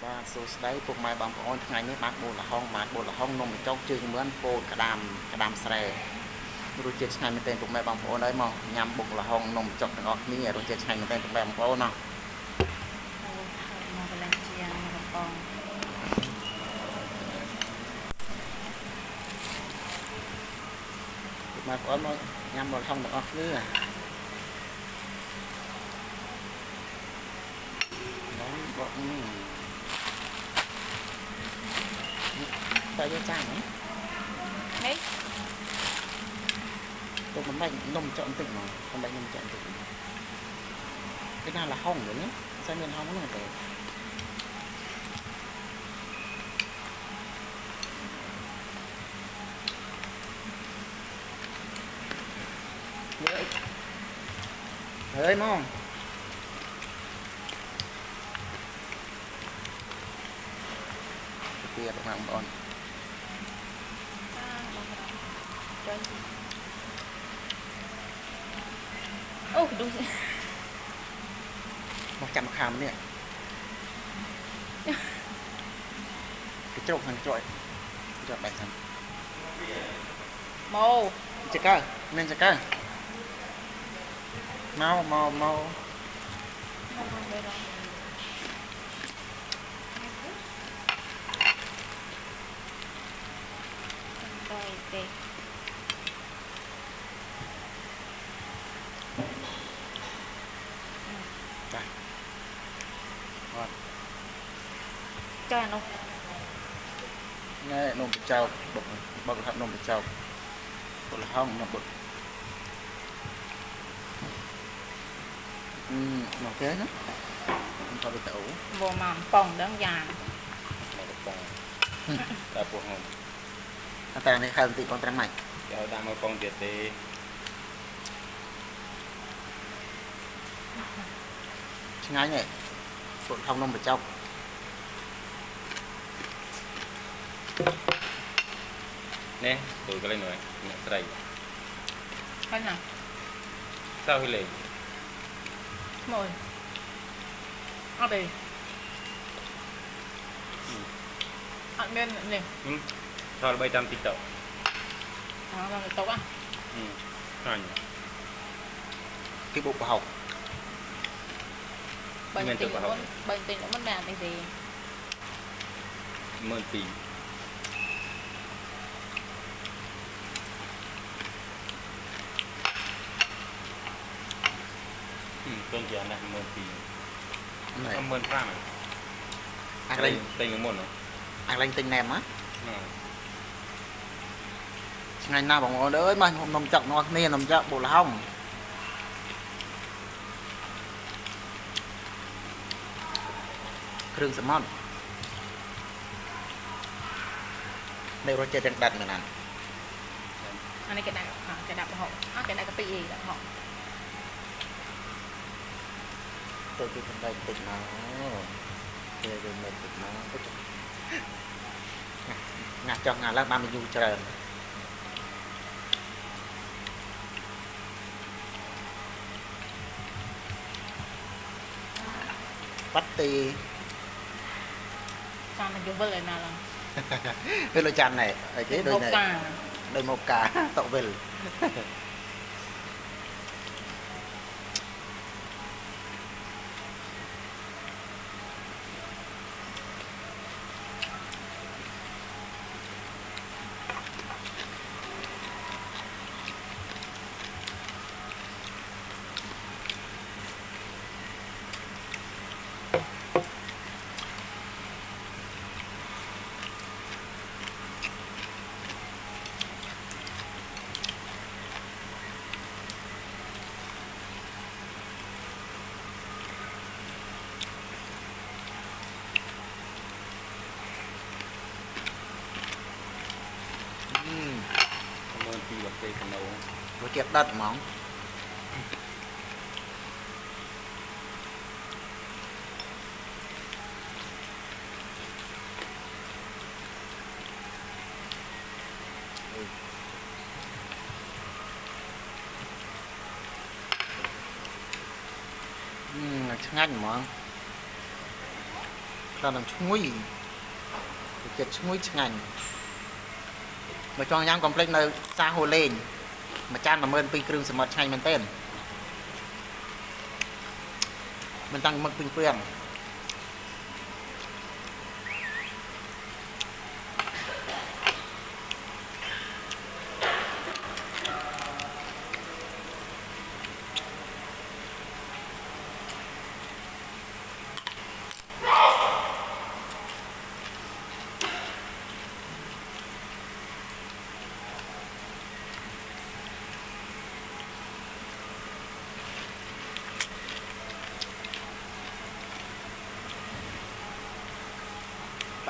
បាទសួស្តីពុកម៉ែបងប្អូនថ្ងៃនេះបានបូរល្ហុងនំបញ្ចុកជើងមឿនពោតក្តាមស្រែរសជាតិឆ្ងាញ់មែនទែនពុកម៉ែបងប្អូនហើយមកញ៉ាំបុកល្ហុងនំបញ្ចុកទាំងអស់គ្នារសជាតិឆ្ងាញ់មែនទែនពុកម៉ែបងប្អូនណាមកកន្លែងជាងមកបងពុកម៉ែបងប្អូនមកញ៉ាំបុកល្ហុងទាំងអស់គ្នាបុកតែយកចានហ៎ហេទុកមិនបាច់នំចុកបន្តិចមកមិនបាច់នំចុកបន្តិចគេថាល្ហុងហ្នឹងស្អីមានល្ហុងហ្នឹងទេហើយមកទៀតបងប្អូនអូดูสิមកចាំខាងនេះកញ្ចក់ខាងចុយចុយបែបហ្នឹងមកចកើមានចកើមកទេចាអត់ចានោះណែនំបញ្ចុកបុកហាត់នំបញ្ចុកបុកល្ហុងមកបុកមកគេណាខ្ញុំថតវីដេអូ vô mà bông đơn giản មកបងតែពោះហ្នឹង តែនេះហើយបន្តិចបងត្រឹមម៉េច គេឲ្យដាក់មកបងទៀតទេ ឆ្ងាញ់ហ៎បុកល្ហុងនំបញ្ចុកនេះទូកន្លែងនោះអ្នកស្រី cái nào សៅហ៊ីលេង mồi ăn đi ăn bên nè ថតបីតាម TikTok nó là tóc á ខាញ់ គេបុកប្រហុក bệnh tình nó mất đàn cái gì 12000ต้นเกียร์นะ12000 15000អា តែ លេង តែងមុន អាលេងទិញណែមហ៎ឆ្ងាញ់ណាស់បងប្អូនអើយមកនំចុកនោះគ្នានំចុកបុកល្ហុងគ្រឿងសមុទ្រđây rồi chơi trên đặt nữa nè anh ấy cái đạp họ cái đạp cái pi gì đạp họ tôi trên đây tịnh nó chơi rồi mình tịnh nó ngạt cho ngạt là 30 du trời bắt tì cho mình vô vơi nào là cái lôi chăn này ở cái đôi này cả đôi một cá tậu vềពីបកេកណូ rồi chẹp đất mỏng ngắt mà ដល់នឹងឈ្ងុយចិត្តឈ្ងុយឆ្ងាញ់មកចង់ញ៉ាំកុំភ្លេចនៅផ្សារហូលេងមួយចាន12000គ្រឿងសមុទ្រឆ្ងាញ់មែនទែនមិនតាំងមឹកពីងព្រៀង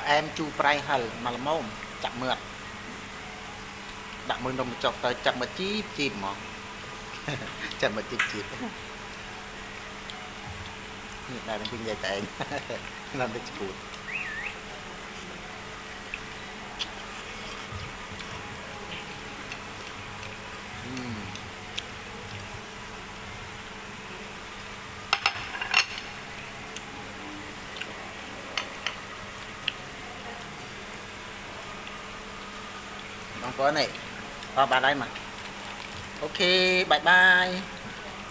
ផ្អែមជូរប្រៃហឹលមកល្មមចាប់មើលដាក់មើលនំចុកទៅចាប់មកជីបជីបហ្មងចាប់មកជីបជីបនេះដែរនឹងពេញនិយាយតែឯងណាស់ទៅឈួតបងប្អូននេះតបបានហើយមកអូខេបាយបាយ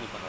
នេះបង